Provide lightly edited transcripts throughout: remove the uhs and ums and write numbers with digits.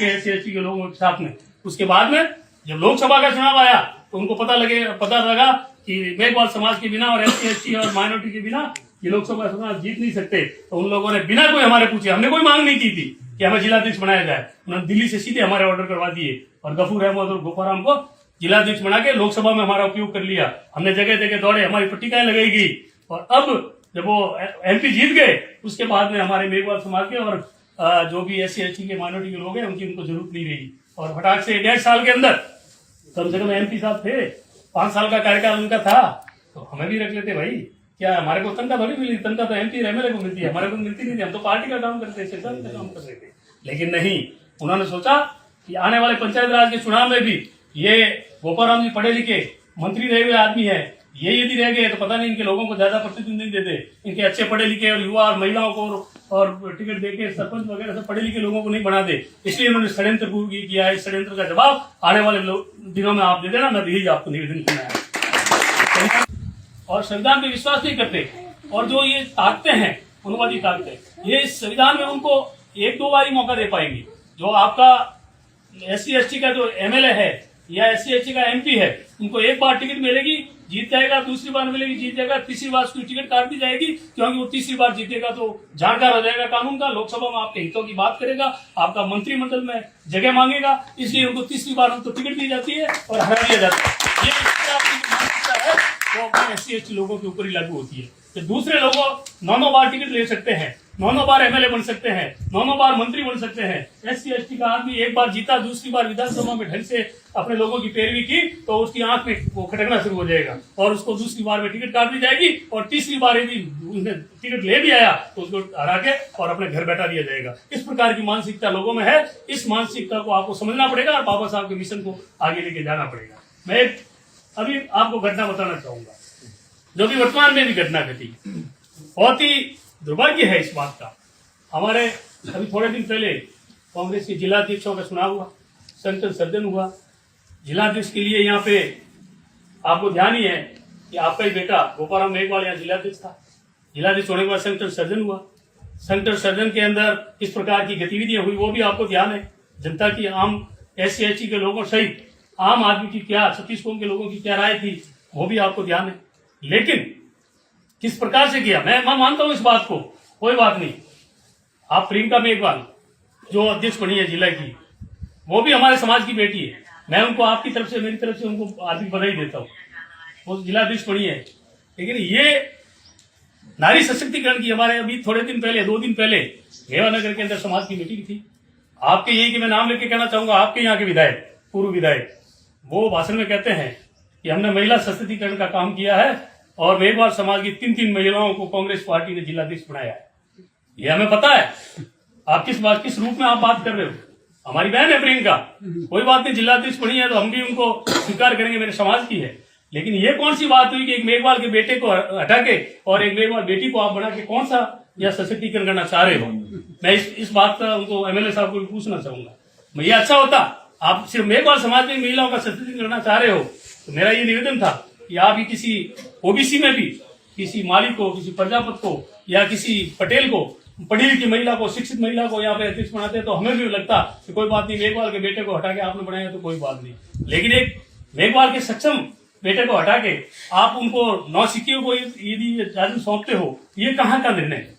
लेके SC/ST के लोगों के साथ में। उसके बाद में जब लोकसभा का चुनाव आया तो उनको पता लगा कि मेघवाल समाज के बिना और SC/ST और माइनॉरिटी के बिना ये लोकसभा चुनाव जीत नहीं सकते। तो उन लोगों ने बिना कोई हमारे पूछे, हमने कोई मांग नहीं की थी कि हमें जिलाध्यक्ष बनाया जाए, उन्होंने दिल्ली से सीधे हमारे ऑर्डर करवा दिए और गफूर अहमद और गोपाराम को जिलाध्यक्ष बना के लोकसभा में हमारा उपयोग कर लिया। हमने जगह जगह दौड़े, हमारी पट्टिकाएं लगाई गई और अब जब वो MP जीत गए उसके बाद में हमारे मेघवाल समाज के और जो भी SC/ST के माइनॉरिटी के लोग हैं उनकी उनको जरूरत नहीं रही। और फटाक से 1.5 साल के अंदर कम से कम MP साहब थे, 5 साल का कार्यकाल उनका था, तो हमें भी रख लेते भाई। क्या हमारे को तनख्वाह थोड़ी मिली, तनख्वाह तो MP और MLA को मिलती है, हमारे को मिलती नहीं थी। हम तो पार्टी का काम करते थे, काम कर रहे थे। लेकिन नहीं, उन्होंने सोचा कि आने वाले पंचायत राज के चुनाव में भी ये गोपाराम जी पढ़े लिखे मंत्री रहे हुए आदमी है, ये यदि रह गए तो पता नहीं इनके लोगों को ज्यादा प्रतिनिधि नहीं देते। इनके अच्छे पढ़े लिखे और युवा और महिलाओं को और टिकट देके सरपंच वगैरह सब पढ़े लिखे लोगों को नहीं बना दे, इसलिए उन्होंने षड्यंत्र किया है। इस षड्यंत्र का जवाब आने वाले दिनों में आप दे देना, मैं यही आपको निवेदन करना है। और संविधान पे विश्वास नहीं करते और जो ये ताकतें हैं अनुवादी ताकतें, ये इस संविधान में उनको 1-2 बार ही मौका दे पाएंगी। जो आपका SC/ST का जो MLA है या SC/ST का MP है, उनको एक बार टिकट मिलेगी, जीत जाएगा, दूसरी बार मिलेगी, जीत जाएगा, तीसरी बार उसकी टिकट काट दी जाएगी, क्योंकि वो तीसरी बार जीतेगा तो जानकार हो जाएगा कानून का, लोकसभा में आपके हितों की बात करेगा, आपका मंत्रिमंडल में जगह मांगेगा, इसलिए उनको तीसरी बार उनको टिकट दी जाती है और हरा दिया जाता है। ये मानसिकता है वो अपने SC/ST लोगों के ऊपर ही लागू होती है। तो दूसरे लोगों 9 बार टिकट ले सकते हैं, 9 बार MLA बन सकते हैं, 9 बार मंत्री बन सकते हैं। SC/ST का आदमी एक बार जीता, दूसरी बार विधानसभा में ढंग से अपने लोगों की पैरवी की तो उसकी आंख में वो खटकना शुरू हो जाएगा और उसको दूसरी बार में टिकट काट दी जाएगी और तीसरी बार यदि उसने टिकट ले भी आया तो उसको हरा के और अपने घर बैठा दिया जाएगा। इस प्रकार की मानसिकता लोगों में है। इस मानसिकता को आपको समझना पड़ेगा और बाबा साहब के मिशन को आगे लेके जाना पड़ेगा। मैं अभी आपको घटना बताना चाहूंगा जो कि वर्तमान में भी घटना घटी। बहुत ही दुर्भाग्य है इस बात का। हमारे अभी थोड़े दिन पहले कांग्रेस के जिलाध्यक्षों का चुनाव हुआ, संसद सर्जन हुआ। जिलाध्यक्ष के लिए यहाँ पे आपको ध्यान ही है कि आपका ही बेटा गोपाराम मेघवाल यहाँ जिलाध्यक्ष था। जिलाध्यक्ष होने के बाद संसद सर्जन हुआ। संसद सर्जन के अंदर किस प्रकार की गतिविधियां हुई वो भी आपको ध्यान है। जनता की, आम SC/ST के लोगों सहित आम आदमी की क्या, 36 कौम के लोगों की क्या राय थी वो भी आपको ध्यान है। लेकिन किस प्रकार से किया, मैं मानता हूं इस बात को, कोई बात नहीं। आप प्रियंका मेघवाल जो अध्यक्ष बनी है जिला की, वो भी हमारे समाज की बेटी है। मैं उनको आपकी तरफ से, मेरी तरफ से उनको हार्दिक बधाई देता हूँ, वो जिलाध्यक्ष बनी है। लेकिन ये नारी सशक्तिकरण की हमारे अभी थोड़े दिन पहले, 2 दिन पहले रेवानगर के अंदर समाज की मीटिंग थी। आपके यही कि मैं नाम लेके कहना चाहूंगा, आपके यहाँ के विधायक, पूर्व विधायक, वो भाषण में कहते हैं कि हमने महिला सशक्तिकरण का काम किया है और मेघवाल समाज की 3 महिलाओं को कांग्रेस पार्टी ने जिलाध्यक्ष बनाया है। ये हमें पता है। आप किस रूप में आप बात कर रहे हो। हमारी बहन है प्रियंका, कोई बात नहीं, जिलाध्यक्ष बनी है तो हम भी उनको स्वीकार करेंगे, मेरे समाज की है। लेकिन ये कौन सी बात हुई कि एक मेघवाल के बेटे को हटा के और एक मेघवाल बेटी को आप बना के कौन सा यह सशक्तिकरण करना चाह रहे हो। मैं इस बात का उनको MLA साहब को भी पूछना चाहूंगा। मैं ये अच्छा होता, आप सिर्फ मेघवाल समाज में महिलाओं का सशक्तिकरण करना चाह रहे हो तो मेरा ये निवेदन था कि आप ही किसी OBC में भी किसी माली को, किसी प्रजापत को या किसी पटेल को, पढ़ी लिखी महिला को, शिक्षित महिला को यहाँ पे अध्यक्ष बनाते तो हमें भी लगता कि कोई बात नहीं, मेघवाल के बेटे को हटा के आपने बनाया तो कोई बात नहीं। लेकिन एक मेघवाल के सक्षम बेटे को हटा के आप उनको नौसिखियों को यदि राजन सौंपते हो, ये कहाँ का निर्णय है।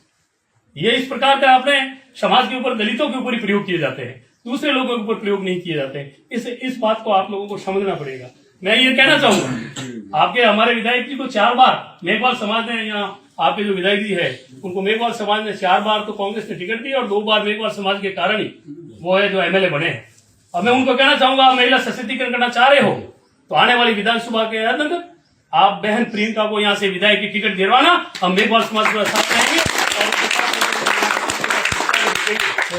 ये इस प्रकार का अपने समाज के ऊपर, दलितों के ऊपर ही प्रयोग किए जाते हैं, दूसरे लोगों के ऊपर प्रयोग नहीं किए जाते हैं। इस बात को आप लोगों को समझना पड़ेगा। मैं ये कहना चाहूंगा, आपके हमारे विधायक जी को 4 बार मेघवाल समाज ने, यहाँ आपके जो विधायक जी है उनको मेघवाल समाज ने 4 बार तो कांग्रेस ने टिकट दी और 2 बार मेघवाल समाज के कारण ही वो है जो MLA बने हैं। और मैं उनको कहना चाहूंगा, आप महिला सशक्तिकरण करना चाह रहे हो तो आने वाली विधानसभा के अंदर आप बहन प्रियंका को यहाँ से विधायक की टिकट दिलवाना, हम मेघवाल समाज के साथ रहेंगे।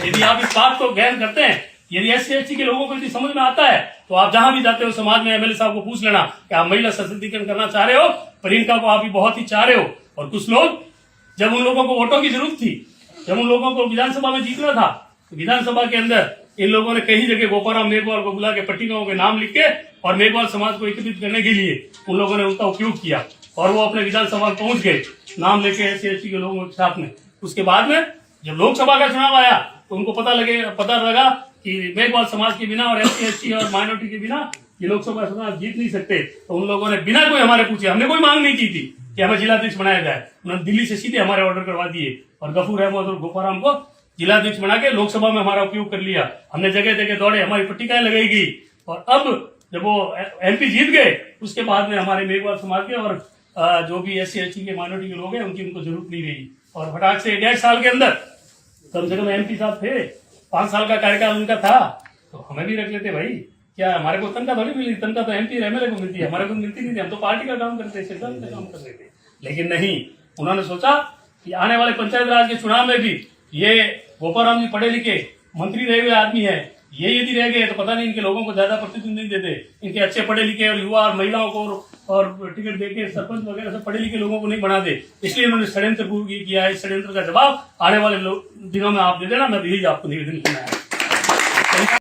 यदि आप इस बात को गहन करते हैं, यदि SC/ST के लोगों को यदि समझ में आता है तो आप जहां भी जाते हो समाज में MLA साहब को पूछ लेना कि आप महिला सशक्तिकरण करना चाह रहे हो। प्रियंका को आप भी बहुत ही चाह रहे हो। और कुछ लोग, जब उन लोगों को वोटों की जरूरत थी, जब उन लोगों को विधानसभा में जीतना था, तो विधानसभा के अंदर इन लोगों ने कई जगह गोपाराम मेघवाल को बुला के पट्टिकाओं के नाम लिख के और मेघवाल समाज को एकत्रित करने के लिए उन लोगों ने उनका उपयोग किया और वो अपने विधानसभा में पहुंच गए नाम लेके SC/ST के लोगों के साथ में। उसके बाद में जब लोकसभा का चुनाव आया तो उनको पता लगा कि मेघवाल समाज के बिना और SC और माइनॉरिटी के बिना ये लोकसभा चुनाव जीत नहीं सकते। तो उन लोगों ने बिना कोई हमारे पूछे, हमने कोई मांग नहीं की थी कि हमें जिलाध्यक्ष बनाया जाए, उन्होंने दिल्ली से सीधे हमारे ऑर्डर करवा दिए और गफूर अहमद और गोपाराम को जिलाध्यक्ष बना के लोकसभा में हमारा उपयोग कर लिया। हमने जगह जगह दौड़े, हमारी पट्टिकाएं लगाई गई और अब जब वो MP जीत गए उसके बाद में हमारे मेघवाल समाज के और जो भी SC के माइनॉरिटी के लोग हैं उनकी उनको जरूरत नहीं रही। और फटाक से 1.5 साल के अंदर कम से कम MP साहब थे, 5 साल का कार्यकाल उनका था, तो हमें भी रख लेते भाई। क्या हमारे को तनख्वाह थोड़ी मिली? तनख्वाह तो MP और MLA को मिलती है, हमारे को मिलती नहीं थी। हम तो पार्टी का काम करते, सिद्धांत का काम कर रहे थे। लेकिन नहीं, उन्होंने सोचा कि आने वाले पंचायत राज के चुनाव में भी ये गोपाराम जी पढ़े लिखे मंत्री रहे हुए आदमी है, ये यदि रह गए तो पता नहीं इनके लोगों को ज्यादा प्रतिनिधित्व नहीं देते। इनके अच्छे पढ़े लिखे और युवा और महिलाओं को और टिकट देके सरपंच वगैरह सब पढ़े लिखे लोगों को नहीं बना दे, इसलिए उन्होंने षड्यंत्र किया। इस षड्यंत्र का जवाब आने वाले दिनों में आप दे देना, मैं भी आपको निवेदन करना है।